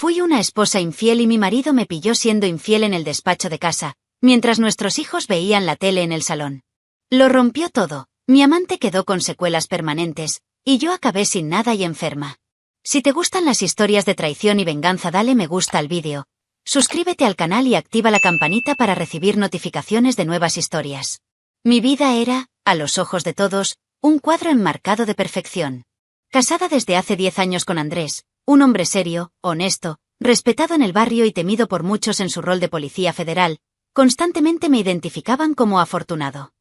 Fui una esposa infiel y mi marido me pilló siendo infiel en el despacho de casa, mientras nuestros hijos veían la tele en el salón. Lo rompió todo, mi amante quedó con secuelas permanentes, y yo acabé sin nada y enferma. Si te gustan las historias de traición y venganza, dale me gusta al vídeo, suscríbete al canal y activa la campanita para recibir notificaciones de nuevas historias. Mi vida era, a los ojos de todos, un cuadro enmarcado de perfección. Casada desde hace 10 años con Andrés, un hombre serio, honesto, respetado en el barrio y temido por muchos en su rol de policía federal, constantemente me identificaban como afortunado.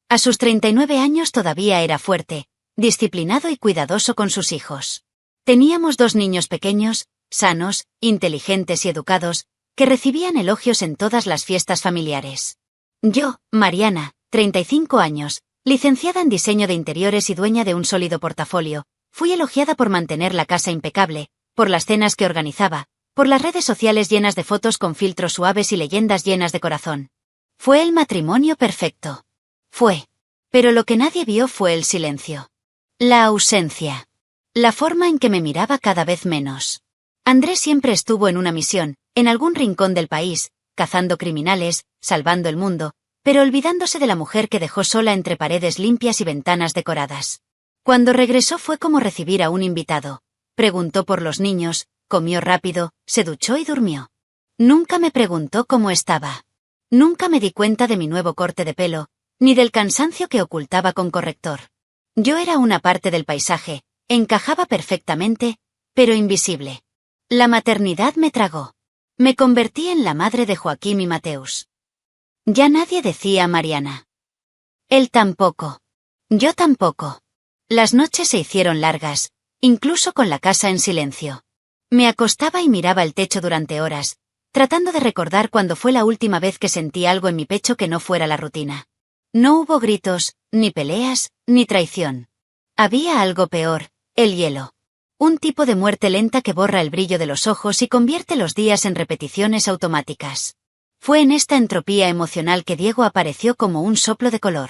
A sus 39 años todavía era fuerte, disciplinado y cuidadoso con sus hijos. Teníamos 2 niños pequeños, sanos, inteligentes y educados, que recibían elogios en todas las fiestas familiares. Yo, Mariana, 35 años, licenciada en diseño de interiores y dueña de un sólido portafolio, fui elogiada por mantener la casa impecable, por las cenas que organizaba, por las redes sociales llenas de fotos con filtros suaves y leyendas llenas de corazón. Fue el matrimonio perfecto. Fue. Pero lo que nadie vio fue el silencio. La ausencia. La forma en que me miraba cada vez menos. Andrés siempre estuvo en una misión, en algún rincón del país, cazando criminales, salvando el mundo, pero olvidándose de la mujer que dejó sola entre paredes limpias y ventanas decoradas. Cuando regresó fue como recibir a un invitado. Preguntó por los niños, comió rápido, se duchó y durmió. Nunca me preguntó cómo estaba. Nunca me di cuenta de mi nuevo corte de pelo, ni del cansancio que ocultaba con corrector. Yo era una parte del paisaje, encajaba perfectamente, pero invisible. La maternidad me tragó. Me convertí en la madre de Joaquín y Mateus. Ya nadie decía Mariana. Él tampoco. Yo tampoco. Las noches se hicieron largas, incluso con la casa en silencio. Me acostaba y miraba el techo durante horas, tratando de recordar cuándo fue la última vez que sentí algo en mi pecho que no fuera la rutina. No hubo gritos, ni peleas, ni traición. Había algo peor, el hielo. Un tipo de muerte lenta que borra el brillo de los ojos y convierte los días en repeticiones automáticas. Fue en esta entropía emocional que Diego apareció como un soplo de color.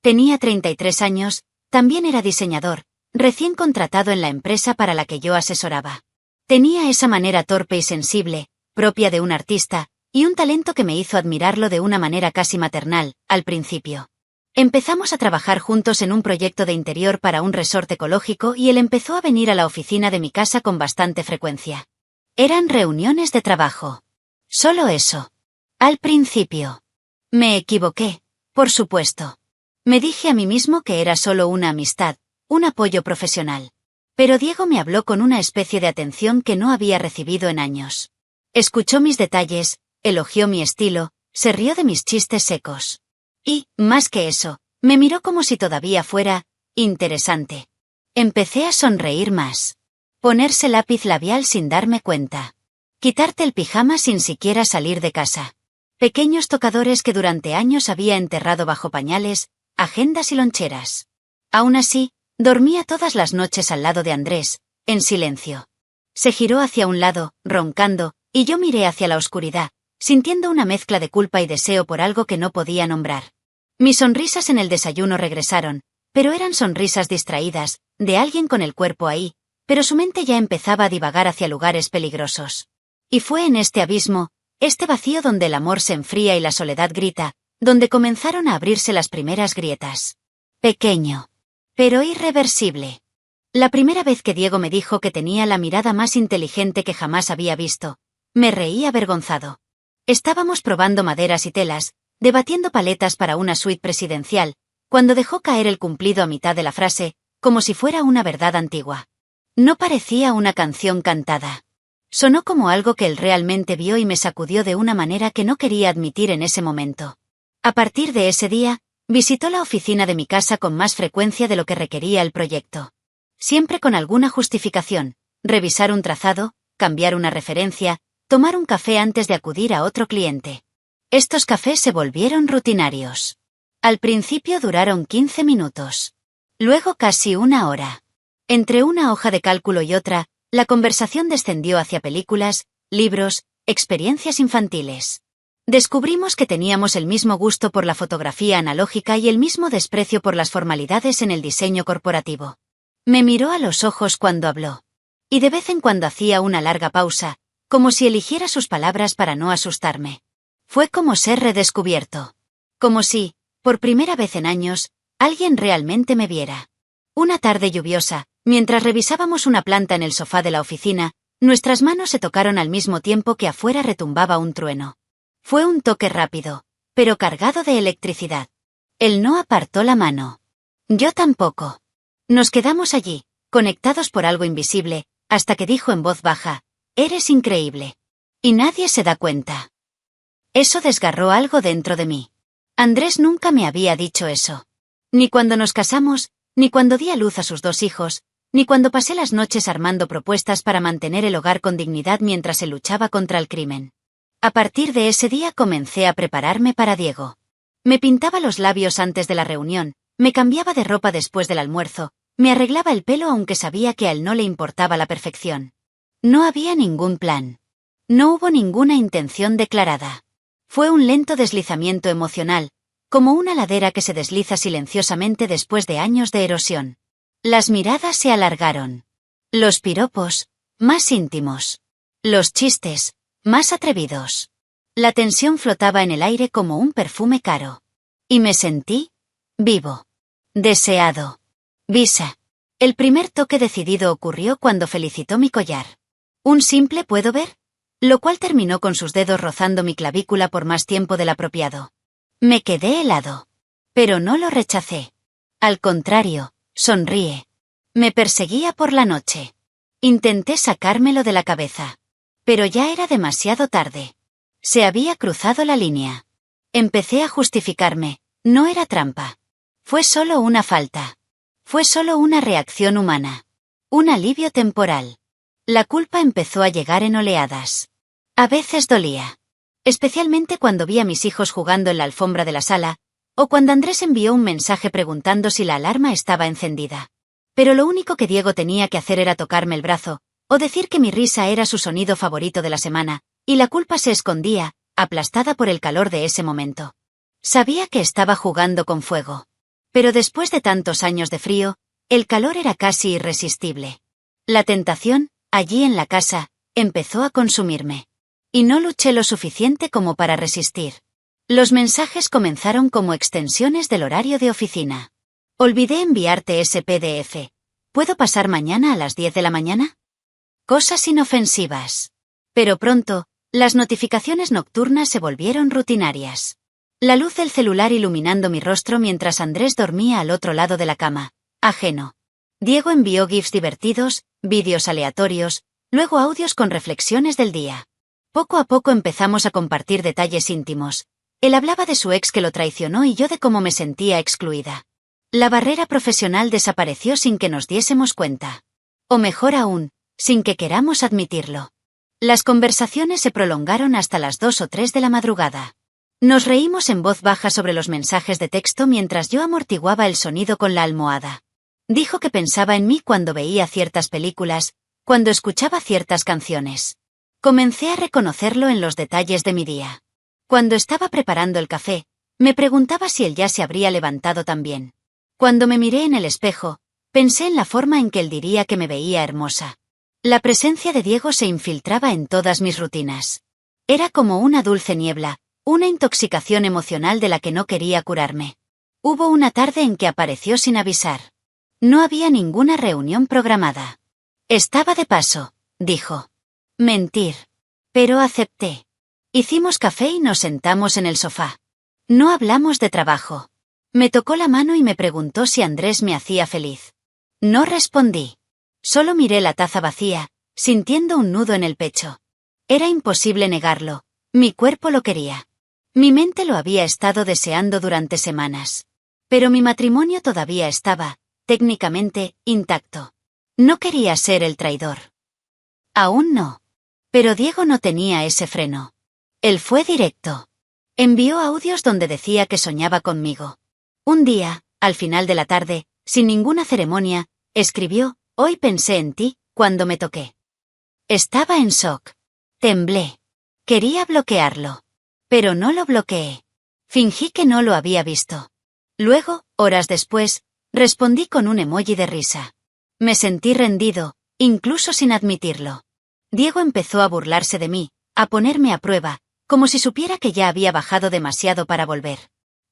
Tenía 33 años, también era diseñador, recién contratado en la empresa para la que yo asesoraba. Tenía esa manera torpe y sensible, propia de un artista, y un talento que me hizo admirarlo de una manera casi maternal, al principio. Empezamos a trabajar juntos en un proyecto de interior para un resort ecológico y él empezó a venir a la oficina de mi casa con bastante frecuencia. Eran reuniones de trabajo. Solo eso. Al principio. Me equivoqué, por supuesto. Me dije a mí mismo que era solo una amistad, un apoyo profesional. Pero Diego me habló con una especie de atención que no había recibido en años. Escuchó mis detalles, elogió mi estilo, se rió de mis chistes secos. Y, más que eso, me miró como si todavía fuera interesante. Empecé a sonreír más. Ponerse lápiz labial sin darme cuenta. Quitarte el pijama sin siquiera salir de casa. Pequeños tocadores que durante años había enterrado bajo pañales, agendas y loncheras. Aún así, dormía todas las noches al lado de Andrés, en silencio. Se giró hacia un lado, roncando, y yo miré hacia la oscuridad, sintiendo una mezcla de culpa y deseo por algo que no podía nombrar. Mis sonrisas en el desayuno regresaron, pero eran sonrisas distraídas, de alguien con el cuerpo ahí, pero su mente ya empezaba a divagar hacia lugares peligrosos. Y fue en este abismo, este vacío donde el amor se enfría y la soledad grita, donde comenzaron a abrirse las primeras grietas. Pequeño. Pero irreversible. La primera vez que Diego me dijo que tenía la mirada más inteligente que jamás había visto, me reí avergonzado. Estábamos probando maderas y telas, debatiendo paletas para una suite presidencial, cuando dejó caer el cumplido a mitad de la frase, como si fuera una verdad antigua. No parecía una canción cantada. Sonó como algo que él realmente vio y me sacudió de una manera que no quería admitir en ese momento. A partir de ese día, visitó la oficina de mi casa con más frecuencia de lo que requería el proyecto. Siempre con alguna justificación, revisar un trazado, cambiar una referencia, tomar un café antes de acudir a otro cliente. Estos cafés se volvieron rutinarios. Al principio duraron 15 minutos. Luego casi una hora. Entre una hoja de cálculo y otra, la conversación descendió hacia películas, libros, experiencias infantiles. Descubrimos que teníamos el mismo gusto por la fotografía analógica y el mismo desprecio por las formalidades en el diseño corporativo. Me miró a los ojos cuando habló. Y de vez en cuando hacía una larga pausa, como si eligiera sus palabras para no asustarme. Fue como ser redescubierto. Como si, por primera vez en años, alguien realmente me viera. Una tarde lluviosa, mientras revisábamos una planta en el sofá de la oficina, nuestras manos se tocaron al mismo tiempo que afuera retumbaba un trueno. Fue un toque rápido, pero cargado de electricidad. Él no apartó la mano. Yo tampoco. Nos quedamos allí, conectados por algo invisible, hasta que dijo en voz baja: «Eres increíble. Y nadie se da cuenta». Eso desgarró algo dentro de mí. Andrés nunca me había dicho eso. Ni cuando nos casamos, ni cuando di a luz a sus 2 hijos, ni cuando pasé las noches armando propuestas para mantener el hogar con dignidad mientras él luchaba contra el crimen. A partir de ese día comencé a prepararme para Diego. Me pintaba los labios antes de la reunión, me cambiaba de ropa después del almuerzo, me arreglaba el pelo aunque sabía que a él no le importaba la perfección. No había ningún plan. No hubo ninguna intención declarada. Fue un lento deslizamiento emocional, como una ladera que se desliza silenciosamente después de años de erosión. Las miradas se alargaron. Los piropos, más íntimos. Los chistes, más atrevidos. La tensión flotaba en el aire como un perfume caro. Y me sentí vivo. Deseado. Visa. El primer toque decidido ocurrió cuando felicitó mi collar. Un simple «¿puedo ver?», lo cual terminó con sus dedos rozando mi clavícula por más tiempo del apropiado. Me quedé helado. Pero no lo rechacé. Al contrario, sonríe. Me perseguía por la noche. Intenté sacármelo de la cabeza. Pero ya era demasiado tarde. Se había cruzado la línea. Empecé a justificarme. No era trampa. Fue solo una falta. Fue solo una reacción humana. Un alivio temporal. La culpa empezó a llegar en oleadas. A veces dolía. Especialmente cuando vi a mis hijos jugando en la alfombra de la sala, o cuando Andrés envió un mensaje preguntando si la alarma estaba encendida. Pero lo único que Diego tenía que hacer era tocarme el brazo, o decir que mi risa era su sonido favorito de la semana, y la culpa se escondía, aplastada por el calor de ese momento. Sabía que estaba jugando con fuego. Pero después de tantos años de frío, el calor era casi irresistible. La tentación, allí en la casa, empezó a consumirme. Y no luché lo suficiente como para resistir. Los mensajes comenzaron como extensiones del horario de oficina. Olvidé enviarte ese PDF. ¿Puedo pasar mañana a las 10 de la mañana? Cosas inofensivas. Pero pronto, las notificaciones nocturnas se volvieron rutinarias. La luz del celular iluminando mi rostro mientras Andrés dormía al otro lado de la cama, ajeno. Diego envió GIFs divertidos, vídeos aleatorios, luego audios con reflexiones del día. Poco a poco empezamos a compartir detalles íntimos. Él hablaba de su ex que lo traicionó y yo de cómo me sentía excluida. La barrera profesional desapareció sin que nos diésemos cuenta. O mejor aún, sin que queramos admitirlo. Las conversaciones se prolongaron hasta las 2 o 3 de la madrugada. Nos reímos en voz baja sobre los mensajes de texto mientras yo amortiguaba el sonido con la almohada. Dijo que pensaba en mí cuando veía ciertas películas, cuando escuchaba ciertas canciones. Comencé a reconocerlo en los detalles de mi día. Cuando estaba preparando el café, me preguntaba si él ya se habría levantado también. Cuando me miré en el espejo, pensé en la forma en que él diría que me veía hermosa. La presencia de Diego se infiltraba en todas mis rutinas. Era como una dulce niebla, una intoxicación emocional de la que no quería curarme. Hubo una tarde en que apareció sin avisar. No había ninguna reunión programada. Estaba de paso, dijo. Mentir. Pero acepté. Hicimos café y nos sentamos en el sofá. No hablamos de trabajo. Me tocó la mano y me preguntó si Andrés me hacía feliz. No respondí. Solo miré la taza vacía, sintiendo un nudo en el pecho. Era imposible negarlo. Mi cuerpo lo quería. Mi mente lo había estado deseando durante semanas. Pero mi matrimonio todavía estaba, técnicamente, intacto. No quería ser el traidor. Aún no. Pero Diego no tenía ese freno. Él fue directo. Envió audios donde decía que soñaba conmigo. Un día, al final de la tarde, sin ninguna ceremonia, escribió: «Hoy pensé en ti, cuando me toqué». Estaba en shock. Temblé. Quería bloquearlo. Pero no lo bloqueé. Fingí que no lo había visto. Luego, horas después, respondí con un emoji de risa. Me sentí rendido, incluso sin admitirlo. Diego empezó a burlarse de mí, a ponerme a prueba, como si supiera que ya había bajado demasiado para volver.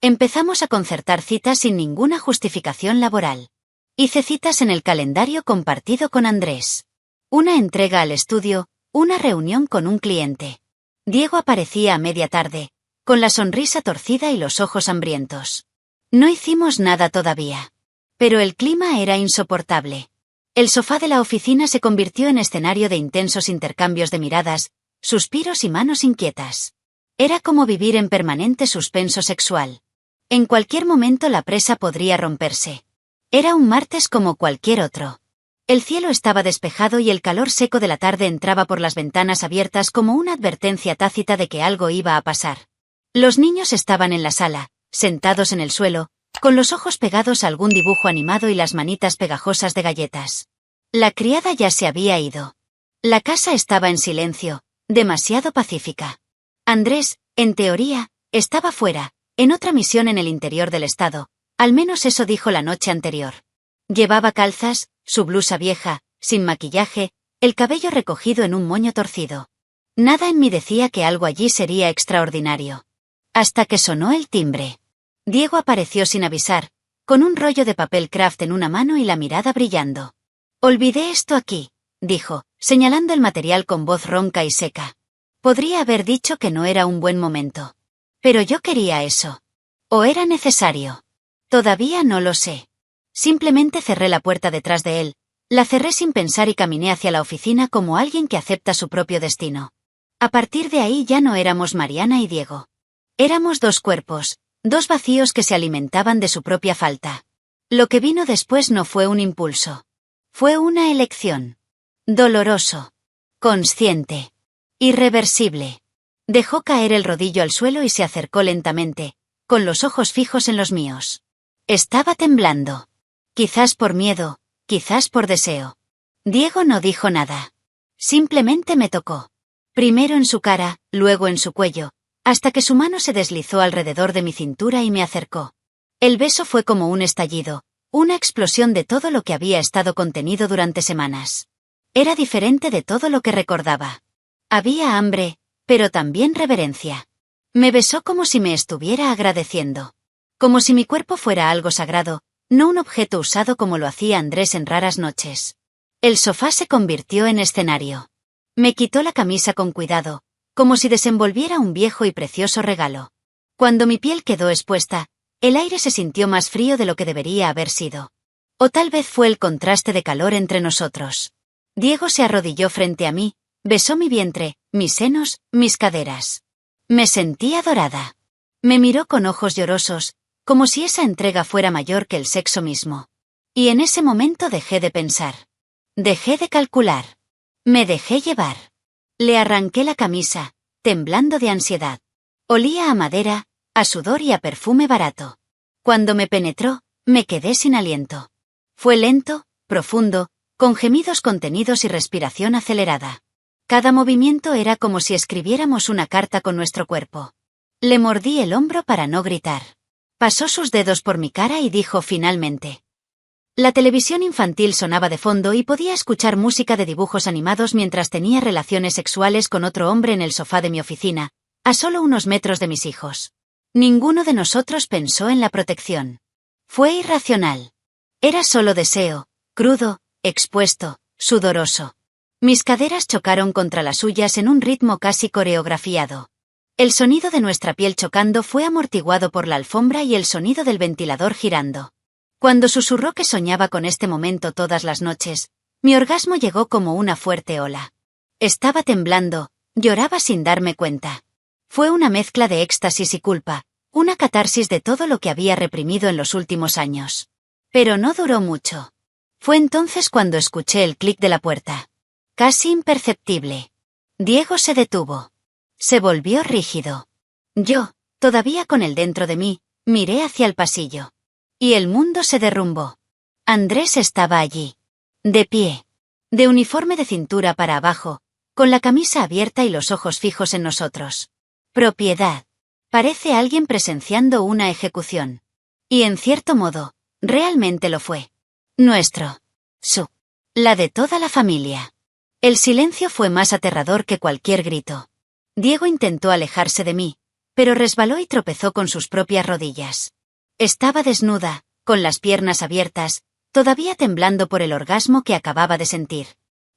Empezamos a concertar citas sin ninguna justificación laboral. Hice citas en el calendario compartido con Andrés. Una entrega al estudio, una reunión con un cliente. Diego aparecía a media tarde, con la sonrisa torcida y los ojos hambrientos. No hicimos nada todavía. Pero el clima era insoportable. El sofá de la oficina se convirtió en escenario de intensos intercambios de miradas, suspiros y manos inquietas. Era como vivir en permanente suspenso sexual. En cualquier momento la presa podría romperse. Era un martes como cualquier otro. El cielo estaba despejado y el calor seco de la tarde entraba por las ventanas abiertas como una advertencia tácita de que algo iba a pasar. Los niños estaban en la sala, sentados en el suelo, con los ojos pegados a algún dibujo animado y las manitas pegajosas de galletas. La criada ya se había ido. La casa estaba en silencio, demasiado pacífica. Andrés, en teoría, estaba fuera, en otra misión en el interior del estado, al menos eso dijo la noche anterior. Llevaba calzas, su blusa vieja, sin maquillaje, el cabello recogido en un moño torcido. Nada en mí decía que algo allí sería extraordinario. Hasta que sonó el timbre. Diego apareció sin avisar, con un rollo de papel craft en una mano y la mirada brillando. «Olvidé esto aquí», dijo, señalando el material con voz ronca y seca. Podría haber dicho que no era un buen momento. Pero yo quería eso. ¿O era necesario? Todavía no lo sé. Simplemente cerré la puerta detrás de él, la cerré sin pensar y caminé hacia la oficina como alguien que acepta su propio destino. A partir de ahí ya no éramos Mariana y Diego. Éramos dos cuerpos, dos vacíos que se alimentaban de su propia falta. Lo que vino después no fue un impulso. Fue una elección. Doloroso. Consciente. Irreversible. Dejó caer el rodillo al suelo y se acercó lentamente, con los ojos fijos en los míos. Estaba temblando. Quizás por miedo, quizás por deseo. Diego no dijo nada. Simplemente me tocó. Primero en su cara, luego en su cuello, hasta que su mano se deslizó alrededor de mi cintura y me acercó. El beso fue como un estallido, una explosión de todo lo que había estado contenido durante semanas. Era diferente de todo lo que recordaba. Había hambre, pero también reverencia. Me besó como si me estuviera agradeciendo. Como si mi cuerpo fuera algo sagrado, no un objeto usado como lo hacía Andrés en raras noches. El sofá se convirtió en escenario. Me quitó la camisa con cuidado, como si desenvolviera un viejo y precioso regalo. Cuando mi piel quedó expuesta, el aire se sintió más frío de lo que debería haber sido. O tal vez fue el contraste de calor entre nosotros. Diego se arrodilló frente a mí, besó mi vientre, mis senos, mis caderas. Me sentí adorada. Me miró con ojos llorosos, como si esa entrega fuera mayor que el sexo mismo. Y en ese momento dejé de pensar. Dejé de calcular. Me dejé llevar. Le arranqué la camisa, temblando de ansiedad. Olía a madera, a sudor y a perfume barato. Cuando me penetró, me quedé sin aliento. Fue lento, profundo, con gemidos contenidos y respiración acelerada. Cada movimiento era como si escribiéramos una carta con nuestro cuerpo. Le mordí el hombro para no gritar. Pasó sus dedos por mi cara y dijo finalmente. La televisión infantil sonaba de fondo y podía escuchar música de dibujos animados mientras tenía relaciones sexuales con otro hombre en el sofá de mi oficina, a solo unos metros de mis hijos. Ninguno de nosotros pensó en la protección. Fue irracional. Era solo deseo, crudo, expuesto, sudoroso. Mis caderas chocaron contra las suyas en un ritmo casi coreografiado. El sonido de nuestra piel chocando fue amortiguado por la alfombra y el sonido del ventilador girando. Cuando susurró que soñaba con este momento todas las noches, mi orgasmo llegó como una fuerte ola. Estaba temblando, lloraba sin darme cuenta. Fue una mezcla de éxtasis y culpa, una catarsis de todo lo que había reprimido en los últimos años. Pero no duró mucho. Fue entonces cuando escuché el clic de la puerta. Casi imperceptible. Diego se detuvo. Se volvió rígido. Yo, todavía con él dentro de mí, miré hacia el pasillo. Y el mundo se derrumbó. Andrés estaba allí. De pie. De uniforme de cintura para abajo, con la camisa abierta y los ojos fijos en nosotros. Propiedad. Parece alguien presenciando una ejecución. Y en cierto modo, realmente lo fue. Nuestro. Su. La de toda la familia. El silencio fue más aterrador que cualquier grito. Diego intentó alejarse de mí, pero resbaló y tropezó con sus propias rodillas. Estaba desnuda, con las piernas abiertas, todavía temblando por el orgasmo que acababa de sentir.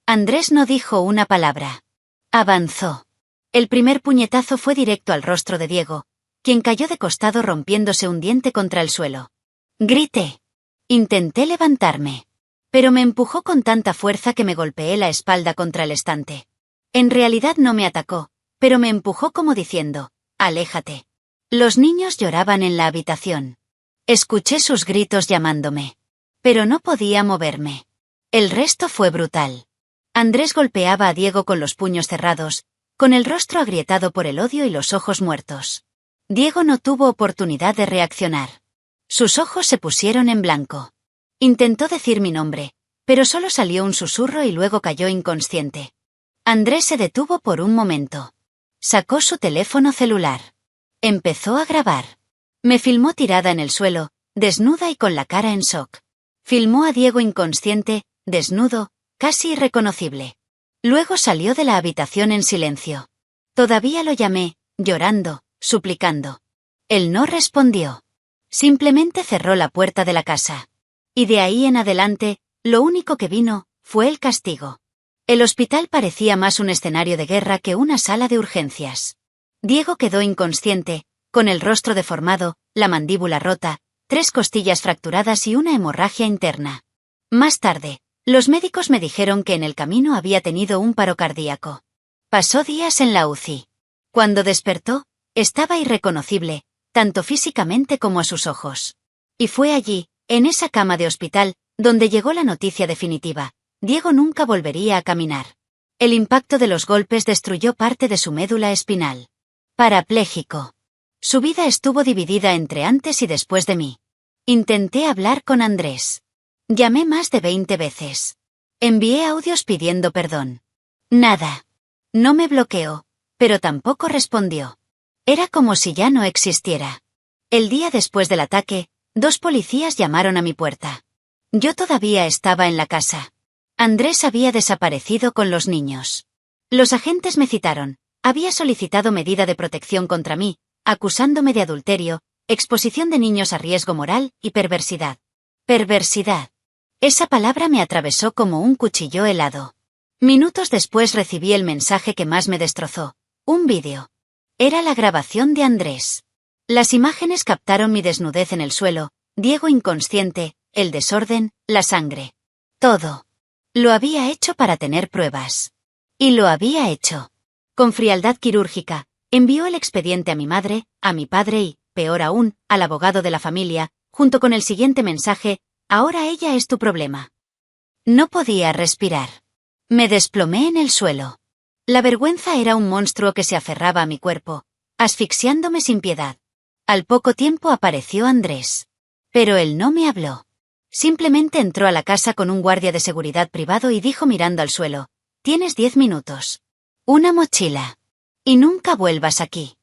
Andrés no dijo una palabra. Avanzó. El primer puñetazo fue directo al rostro de Diego, quien cayó de costado rompiéndose un diente contra el suelo. Grité. Intenté levantarme. Pero me empujó con tanta fuerza que me golpeé la espalda contra el estante. En realidad no me atacó, pero me empujó como diciendo, «Aléjate». Los niños lloraban en la habitación. Escuché sus gritos llamándome. Pero no podía moverme. El resto fue brutal. Andrés golpeaba a Diego con los puños cerrados, con el rostro agrietado por el odio y los ojos muertos. Diego no tuvo oportunidad de reaccionar. Sus ojos se pusieron en blanco. Intentó decir mi nombre, pero solo salió un susurro y luego cayó inconsciente. Andrés se detuvo por un momento. Sacó su teléfono celular. Empezó a grabar. Me filmó tirada en el suelo, desnuda y con la cara en shock. Filmó a Diego inconsciente, desnudo, casi irreconocible. Luego salió de la habitación en silencio. Todavía lo llamé, llorando, suplicando. Él no respondió. Simplemente cerró la puerta de la casa. Y de ahí en adelante, lo único que vino, fue el castigo. El hospital parecía más un escenario de guerra que una sala de urgencias. Diego quedó inconsciente, con el rostro deformado, la mandíbula rota, 3 costillas fracturadas y una hemorragia interna. Más tarde, los médicos me dijeron que en el camino había tenido un paro cardíaco. Pasó días en la UCI. Cuando despertó, estaba irreconocible, tanto físicamente como a sus ojos. Y fue allí, en esa cama de hospital, donde llegó la noticia definitiva. Diego nunca volvería a caminar. El impacto de los golpes destruyó parte de su médula espinal. Parapléjico. Su vida estuvo dividida entre antes y después de mí. Intenté hablar con Andrés. Llamé más de 20 veces. Envié audios pidiendo perdón. Nada. No me bloqueó, pero tampoco respondió. Era como si ya no existiera. El día después del ataque, 2 policías llamaron a mi puerta. Yo todavía estaba en la casa. Andrés había desaparecido con los niños. Los agentes me citaron. Había solicitado medida de protección contra mí, acusándome de adulterio, exposición de niños a riesgo moral y perversidad. Perversidad. Esa palabra me atravesó como un cuchillo helado. Minutos después recibí el mensaje que más me destrozó. Un vídeo. Era la grabación de Andrés. Las imágenes captaron mi desnudez en el suelo, Diego inconsciente, el desorden, la sangre. Todo. Lo había hecho para tener pruebas. Y lo había hecho. Con frialdad quirúrgica, envió el expediente a mi madre, a mi padre y, peor aún, al abogado de la familia, junto con el siguiente mensaje: «Ahora ella es tu problema». No podía respirar. Me desplomé en el suelo. La vergüenza era un monstruo que se aferraba a mi cuerpo, asfixiándome sin piedad. Al poco tiempo apareció Andrés. Pero él no me habló. Simplemente entró a la casa con un guardia de seguridad privado y dijo mirando al suelo: «Tienes 10 minutos. Una mochila. Y nunca vuelvas aquí».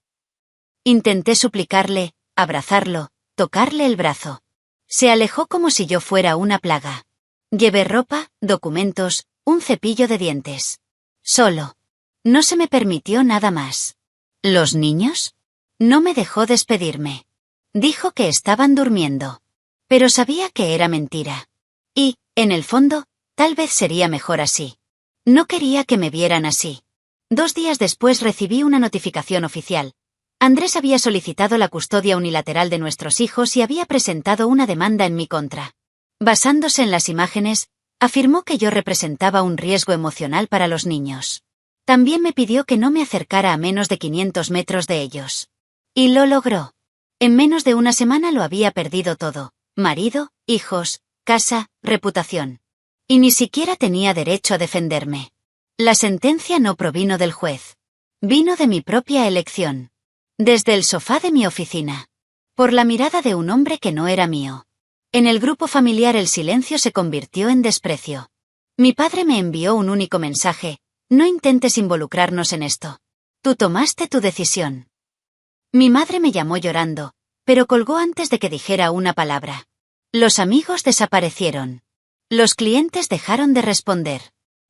Intenté suplicarle, abrazarlo, tocarle el brazo. Se alejó como si yo fuera una plaga. Llevé ropa, documentos, un cepillo de dientes. Solo. No se me permitió nada más. ¿Los niños? No me dejó despedirme. Dijo que estaban durmiendo. Pero sabía que era mentira. Y, en el fondo, tal vez sería mejor así. No quería que me vieran así. 2 días después recibí una notificación oficial. Andrés había solicitado la custodia unilateral de nuestros hijos y había presentado una demanda en mi contra. Basándose en las imágenes, afirmó que yo representaba un riesgo emocional para los niños. También me pidió que no me acercara a menos de 500 metros de ellos. Y lo logró. En menos de una semana lo había perdido todo: marido, hijos, casa, reputación. Y ni siquiera tenía derecho a defenderme. La sentencia no provino del juez. Vino de mi propia elección. Desde el sofá de mi oficina. Por la mirada de un hombre que no era mío. En el grupo familiar el silencio se convirtió en desprecio. Mi padre me envió un único mensaje: «No intentes involucrarnos en esto. Tú tomaste tu decisión». Mi madre me llamó llorando, pero colgó antes de que dijera una palabra. Los amigos desaparecieron. Los clientes dejaron de responder.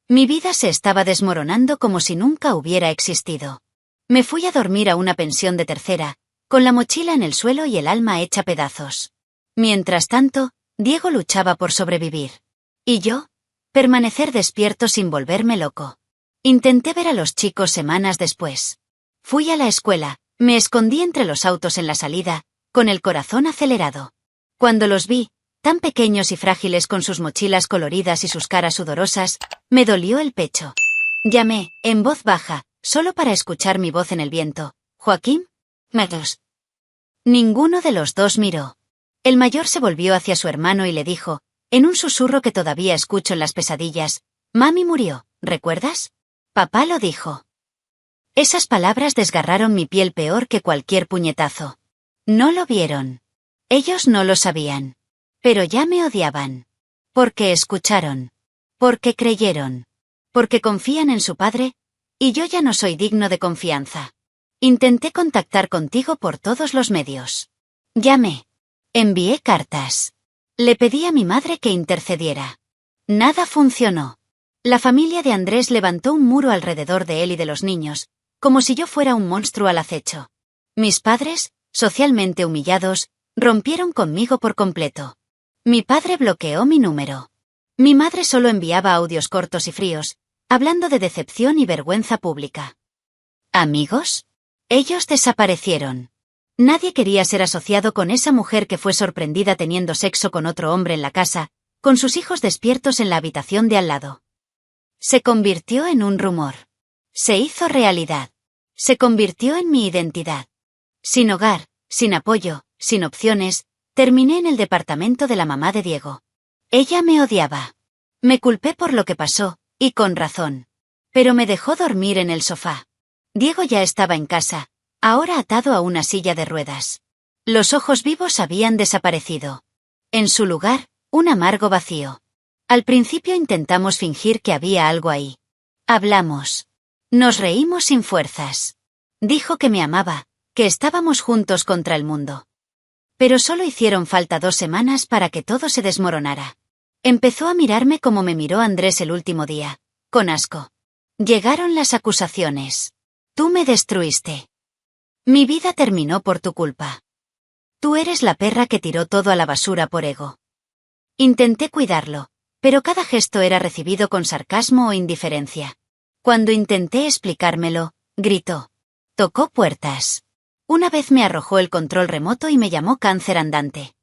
Mi vida se estaba desmoronando como si nunca hubiera existido. Me fui a dormir a una pensión de tercera, con la mochila en el suelo y el alma hecha pedazos. Mientras tanto, Diego luchaba por sobrevivir. ¿Y yo? Permanecer despierto sin volverme loco. Intenté ver a los chicos semanas después. Fui a la escuela, me escondí entre los autos en la salida, con el corazón acelerado. Cuando los vi, tan pequeños y frágiles con sus mochilas coloridas y sus caras sudorosas, me dolió el pecho. Llamé, en voz baja, solo para escuchar mi voz en el viento. ¿Joaquín? Medos. Ninguno de los dos miró. El mayor se volvió hacia su hermano y le dijo, en un susurro que todavía escucho en las pesadillas, «Mami murió, ¿recuerdas?» Papá lo dijo. Esas palabras desgarraron mi piel peor que cualquier puñetazo. No lo vieron. Ellos no lo sabían. Pero ya me odiaban. Porque escucharon. Porque creyeron. Porque confían en su padre, y yo ya no soy digno de confianza. Intenté contactar contigo por todos los medios. Llamé. Envié cartas. Le pedí a mi madre que intercediera. Nada funcionó. La familia de Andrés levantó un muro alrededor de él y de los niños, como si yo fuera un monstruo al acecho. Mis padres, socialmente humillados, rompieron conmigo por completo. Mi padre bloqueó mi número. Mi madre solo enviaba audios cortos y fríos, hablando de decepción y vergüenza pública. ¿Amigos? Ellos desaparecieron. Nadie quería ser asociado con esa mujer que fue sorprendida teniendo sexo con otro hombre en la casa, con sus hijos despiertos en la habitación de al lado. Se convirtió en un rumor. Se hizo realidad. Se convirtió en mi identidad. Sin hogar, sin apoyo, sin opciones, terminé en el departamento de la mamá de Diego. Ella me odiaba. Me culpé por lo que pasó, y con razón. Pero me dejó dormir en el sofá. Diego ya estaba en casa, ahora atado a una silla de ruedas. Los ojos vivos habían desaparecido. En su lugar, un amargo vacío. Al principio intentamos fingir que había algo ahí. Hablamos. Nos reímos sin fuerzas. Dijo que me amaba, que estábamos juntos contra el mundo. Pero solo hicieron falta 2 semanas para que todo se desmoronara. Empezó a mirarme como me miró Andrés el último día, con asco. Llegaron las acusaciones. Tú me destruiste. Mi vida terminó por tu culpa. Tú eres la perra que tiró todo a la basura por ego. Intenté cuidarlo, pero cada gesto era recibido con sarcasmo o indiferencia. Cuando intenté explicármelo, gritó. Tocó puertas. Una vez me arrojó el control remoto y me llamó cáncer andante.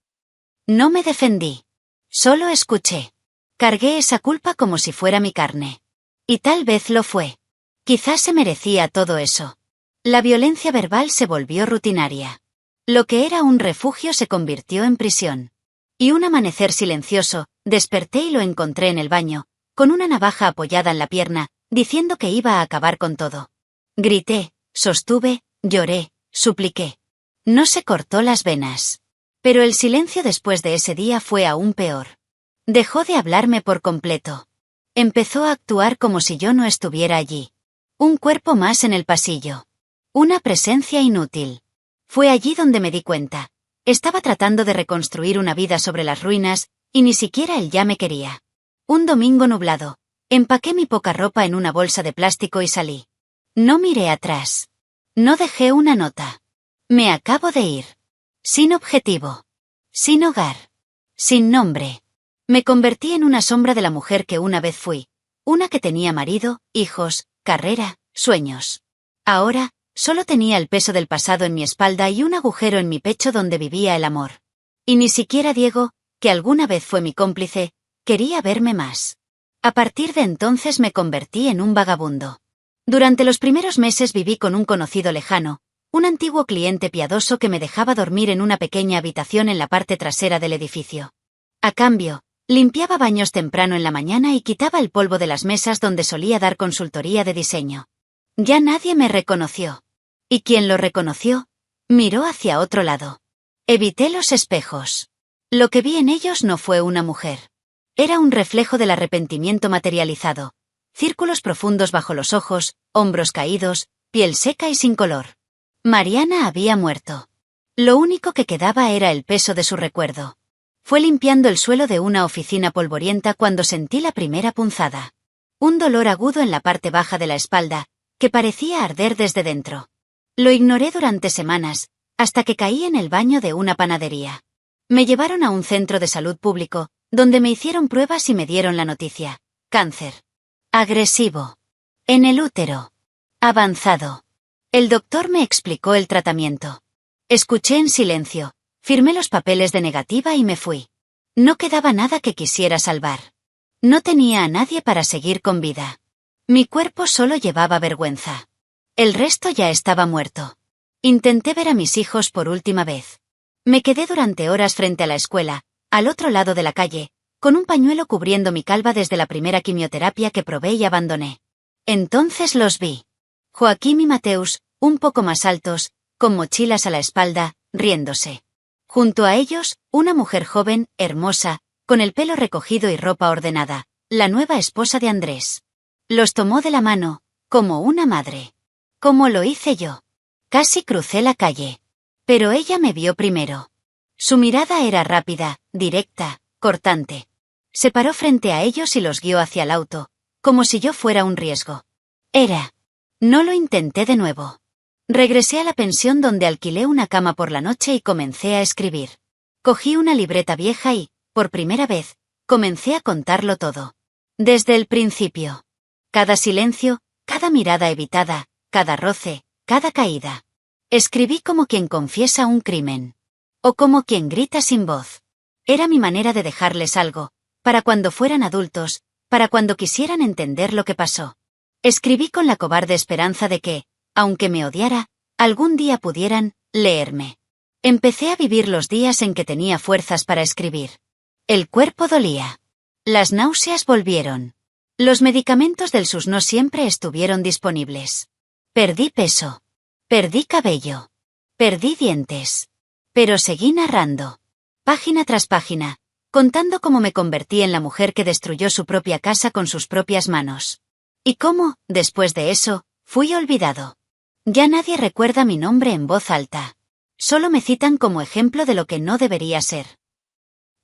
No me defendí. Solo escuché. Cargué esa culpa como si fuera mi carne. Y tal vez lo fue. Quizás se merecía todo eso. La violencia verbal se volvió rutinaria. Lo que era un refugio se convirtió en prisión. Y un amanecer silencioso, desperté y lo encontré en el baño, con una navaja apoyada en la pierna, diciendo que iba a acabar con todo. Grité, sostuve, lloré, supliqué. No se cortó las venas. Pero el silencio después de ese día fue aún peor. Dejó de hablarme por completo. Empezó a actuar como si yo no estuviera allí. Un cuerpo más en el pasillo. Una presencia inútil. Fue allí donde me di cuenta. Estaba tratando de reconstruir una vida sobre las ruinas, y ni siquiera él ya me quería. Un domingo nublado. Empaqué mi poca ropa en una bolsa de plástico y salí. No miré atrás. No dejé una nota. Me acabo de ir. Sin objetivo. Sin hogar. Sin nombre. Me convertí en una sombra de la mujer que una vez fui. Una que tenía marido, hijos, carrera, sueños. Ahora, solo tenía el peso del pasado en mi espalda y un agujero en mi pecho donde vivía el amor. Y ni siquiera Diego, que alguna vez fue mi cómplice, quería verme más. A partir de entonces me convertí en un vagabundo. Durante los primeros meses viví con un conocido lejano, un antiguo cliente piadoso que me dejaba dormir en una pequeña habitación en la parte trasera del edificio. A cambio, limpiaba baños temprano en la mañana y quitaba el polvo de las mesas donde solía dar consultoría de diseño. Ya nadie me reconoció. Y quien lo reconoció, miró hacia otro lado. Evité los espejos. Lo que vi en ellos no fue una mujer. Era un reflejo del arrepentimiento materializado. Círculos profundos bajo los ojos, hombros caídos, piel seca y sin color. Mariana había muerto. Lo único que quedaba era el peso de su recuerdo. Fue limpiando el suelo de una oficina polvorienta cuando sentí la primera punzada. Un dolor agudo en la parte baja de la espalda, que parecía arder desde dentro. Lo ignoré durante semanas, hasta que caí en el baño de una panadería. Me llevaron a un centro de salud público, donde me hicieron pruebas y me dieron la noticia. Cáncer. Agresivo. En el útero. Avanzado. El doctor me explicó el tratamiento. Escuché en silencio, firmé los papeles de negativa y me fui. No quedaba nada que quisiera salvar. No tenía a nadie para seguir con vida. Mi cuerpo solo llevaba vergüenza. El resto ya estaba muerto. Intenté ver a mis hijos por última vez. Me quedé durante horas frente a la escuela, al otro lado de la calle, con un pañuelo cubriendo mi calva desde la primera quimioterapia que probé y abandoné. Entonces los vi. Joaquín y Mateus, un poco más altos, con mochilas a la espalda, riéndose. Junto a ellos, una mujer joven, hermosa, con el pelo recogido y ropa ordenada, la nueva esposa de Andrés. Los tomó de la mano, como una madre. Como lo hice yo. Casi crucé la calle. Pero ella me vio primero. Su mirada era rápida, directa, cortante. Se paró frente a ellos y los guió hacia el auto, como si yo fuera un riesgo. No lo intenté de nuevo. Regresé a la pensión donde alquilé una cama por la noche y comencé a escribir. Cogí una libreta vieja y, por primera vez, comencé a contarlo todo. Desde el principio. Cada silencio, cada mirada evitada, cada roce, cada caída. Escribí como quien confiesa un crimen. O como quien grita sin voz. Era mi manera de dejarles algo, para cuando fueran adultos, para cuando quisieran entender lo que pasó. Escribí con la cobarde esperanza de que, aunque me odiara, algún día pudieran leerme. Empecé a vivir los días en que tenía fuerzas para escribir. El cuerpo dolía. Las náuseas volvieron. Los medicamentos del SUS no siempre estuvieron disponibles. Perdí peso. Perdí cabello. Perdí dientes. Pero seguí narrando. Página tras página, contando cómo me convertí en la mujer que destruyó su propia casa con sus propias manos. Y cómo, después de eso, fui olvidado. Ya nadie recuerda mi nombre en voz alta. Solo me citan como ejemplo de lo que no debería ser.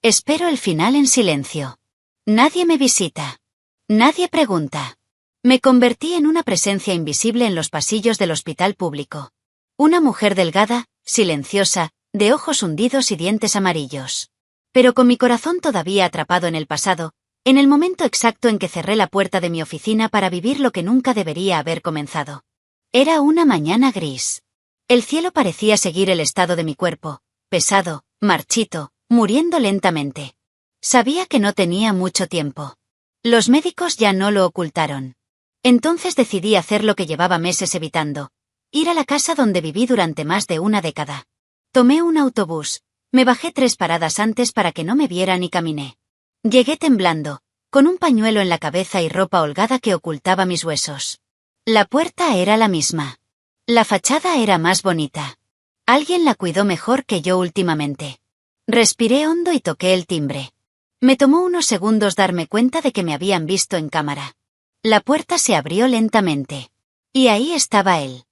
Espero el final en silencio. Nadie me visita. Nadie pregunta. Me convertí en una presencia invisible en los pasillos del hospital público. Una mujer delgada, silenciosa, de ojos hundidos y dientes amarillos. Pero con mi corazón todavía atrapado en el pasado, en el momento exacto en que cerré la puerta de mi oficina para vivir lo que nunca debería haber comenzado. Era una mañana gris. El cielo parecía seguir el estado de mi cuerpo, pesado, marchito, muriendo lentamente. Sabía que no tenía mucho tiempo. Los médicos ya no lo ocultaron. Entonces decidí hacer lo que llevaba meses evitando, ir a la casa donde viví durante más de una década. Tomé un autobús, me bajé 3 paradas antes para que no me vieran y caminé. Llegué temblando, con un pañuelo en la cabeza y ropa holgada que ocultaba mis huesos. La puerta era la misma. La fachada era más bonita. Alguien la cuidó mejor que yo últimamente. Respiré hondo y toqué el timbre. Me tomó unos segundos darme cuenta de que me habían visto en cámara. La puerta se abrió lentamente. Y ahí estaba él.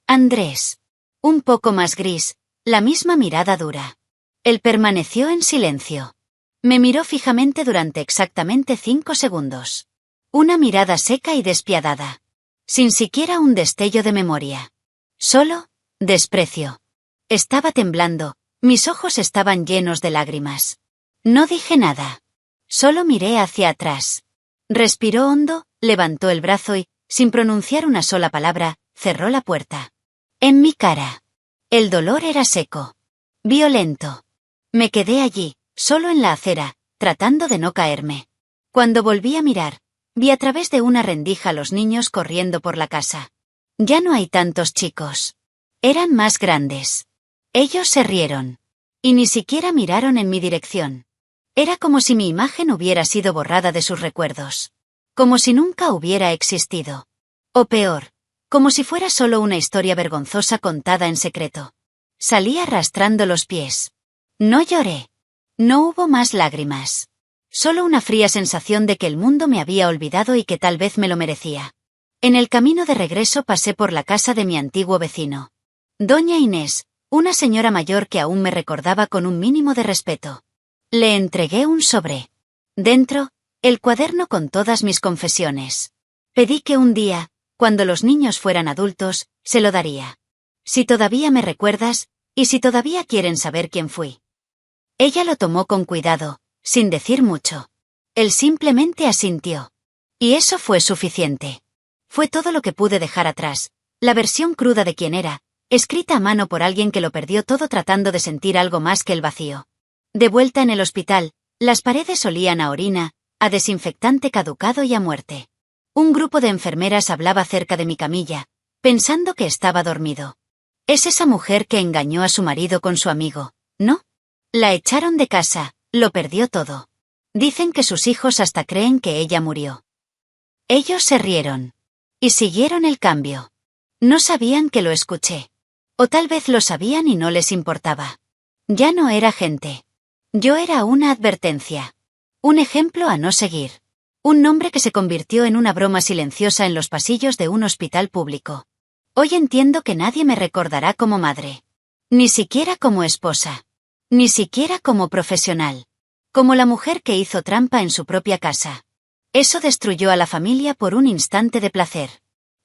Andrés. Un poco más gris, la misma mirada dura. Él permaneció en silencio. Me miró fijamente durante exactamente 5 segundos. Una mirada seca y despiadada. Sin siquiera un destello de memoria. Solo, desprecio. Estaba temblando, mis ojos estaban llenos de lágrimas. No dije nada. Solo miré hacia atrás. Respiró hondo, levantó el brazo y, sin pronunciar una sola palabra, cerró la puerta. En mi cara. El dolor era seco. Violento. Me quedé allí, solo en la acera, tratando de no caerme. Cuando volví a mirar, vi a través de una rendija a los niños corriendo por la casa. Ya no hay tantos chicos. Eran más grandes. Ellos se rieron. Y ni siquiera miraron en mi dirección. Era como si mi imagen hubiera sido borrada de sus recuerdos. Como si nunca hubiera existido. O peor, como si fuera solo una historia vergonzosa contada en secreto. Salí arrastrando los pies. No lloré. No hubo más lágrimas. Solo una fría sensación de que el mundo me había olvidado y que tal vez me lo merecía. En el camino de regreso pasé por la casa de mi antiguo vecino. Doña Inés, una señora mayor que aún me recordaba con un mínimo de respeto. Le entregué un sobre. Dentro, el cuaderno con todas mis confesiones. Pedí que un día, cuando los niños fueran adultos, se lo daría. Si todavía me recuerdas, y si todavía quieren saber quién fui. Ella lo tomó con cuidado, sin decir mucho. Él simplemente asintió. Y eso fue suficiente. Fue todo lo que pude dejar atrás, la versión cruda de quién era, escrita a mano por alguien que lo perdió todo tratando de sentir algo más que el vacío. De vuelta en el hospital, las paredes olían a orina, a desinfectante caducado y a muerte. Un grupo de enfermeras hablaba cerca de mi camilla, pensando que estaba dormido. Es esa mujer que engañó a su marido con su amigo, ¿no? La echaron de casa, lo perdió todo. Dicen que sus hijos hasta creen que ella murió. Ellos se rieron. Y siguieron el cambio. No sabían que lo escuché. O tal vez lo sabían y no les importaba. Ya no era gente. Yo era una advertencia. Un ejemplo a no seguir. Un nombre que se convirtió en una broma silenciosa en los pasillos de un hospital público. Hoy entiendo que nadie me recordará como madre. Ni siquiera como esposa. Ni siquiera como profesional. Como la mujer que hizo trampa en su propia casa. Eso destruyó a la familia por un instante de placer.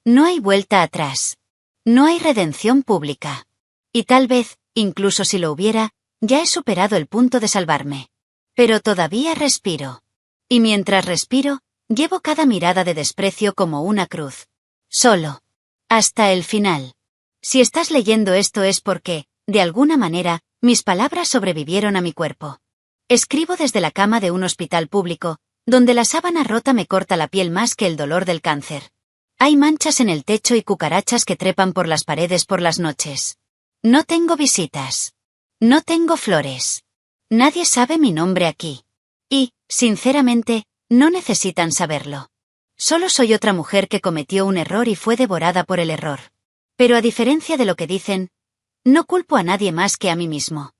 No hay vuelta atrás. No hay redención pública. Y tal vez, incluso si lo hubiera, ya he superado el punto de salvarme. Pero todavía respiro. Y mientras respiro, llevo cada mirada de desprecio como una cruz. Solo. Hasta el final. Si estás leyendo esto es porque, de alguna manera, mis palabras sobrevivieron a mi cuerpo. Escribo desde la cama de un hospital público, donde la sábana rota me corta la piel más que el dolor del cáncer. Hay manchas en el techo y cucarachas que trepan por las paredes por las noches. No tengo visitas. No tengo flores. Nadie sabe mi nombre aquí. Y, sinceramente, no necesitan saberlo. Solo soy otra mujer que cometió un error y fue devorada por el error. Pero a diferencia de lo que dicen, no culpo a nadie más que a mí mismo.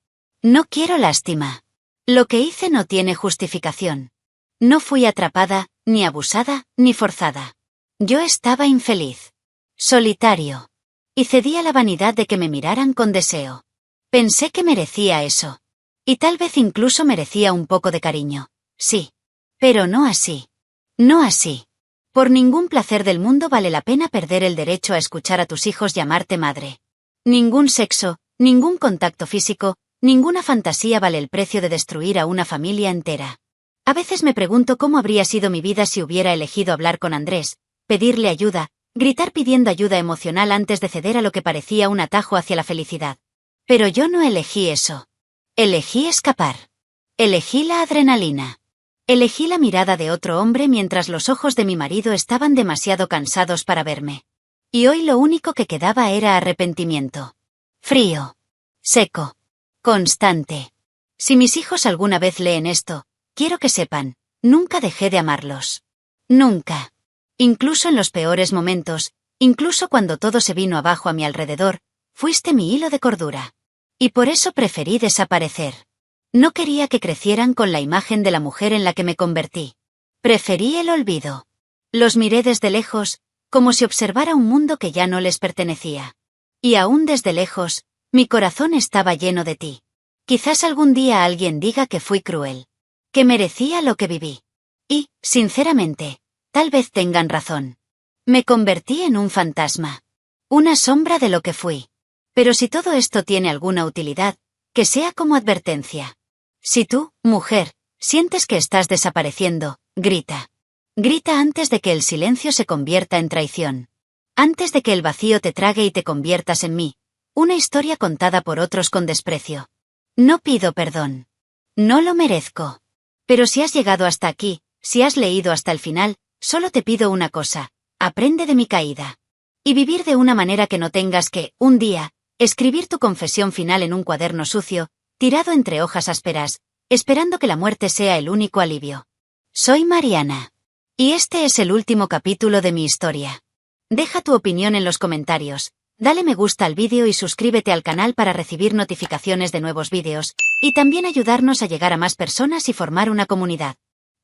No quiero lástima. Lo que hice no tiene justificación. No fui atrapada, ni abusada, ni forzada. Yo estaba infeliz. Solitario. Y cedí a la vanidad de que me miraran con deseo. Pensé que merecía eso. Y tal vez incluso merecía un poco de cariño. Sí. Pero no así. No así. Por ningún placer del mundo vale la pena perder el derecho a escuchar a tus hijos llamarte madre. Ningún sexo, ningún contacto físico, ninguna fantasía vale el precio de destruir a una familia entera. A veces me pregunto cómo habría sido mi vida si hubiera elegido hablar con Andrés, pedirle ayuda, gritar pidiendo ayuda emocional antes de ceder a lo que parecía un atajo hacia la felicidad. Pero yo no elegí eso. Elegí escapar. Elegí la adrenalina. Elegí la mirada de otro hombre mientras los ojos de mi marido estaban demasiado cansados para verme. Y hoy lo único que quedaba era arrepentimiento. Frío. Seco. Constante. Si mis hijos alguna vez leen esto, quiero que sepan, nunca dejé de amarlos. Nunca. Incluso en los peores momentos, incluso cuando todo se vino abajo a mi alrededor, fuiste mi hilo de cordura. Y por eso preferí desaparecer. No quería que crecieran con la imagen de la mujer en la que me convertí. Preferí el olvido. Los miré desde lejos, como si observara un mundo que ya no les pertenecía. Y aún desde lejos, mi corazón estaba lleno de ti. Quizás algún día alguien diga que fui cruel. Que merecía lo que viví. Y, sinceramente, tal vez tengan razón. Me convertí en un fantasma. Una sombra de lo que fui. Pero si todo esto tiene alguna utilidad, que sea como advertencia. Si tú, mujer, sientes que estás desapareciendo, grita. Grita antes de que el silencio se convierta en traición. Antes de que el vacío te trague y te conviertas en mí. Una historia contada por otros con desprecio. No pido perdón. No lo merezco. Pero si has llegado hasta aquí, si has leído hasta el final, solo te pido una cosa. Aprende de mi caída. Y vivir de una manera que no tengas que, un día, escribir tu confesión final en un cuaderno sucio, tirado entre hojas ásperas, esperando que la muerte sea el único alivio. Soy Mariana. Y este es el último capítulo de mi historia. Deja tu opinión en los comentarios, dale me gusta al vídeo y suscríbete al canal para recibir notificaciones de nuevos vídeos, y también ayudarnos a llegar a más personas y formar una comunidad.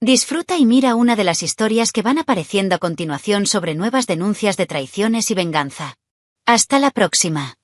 Disfruta y mira una de las historias que van apareciendo a continuación sobre nuevas denuncias de traiciones y venganza. Hasta la próxima.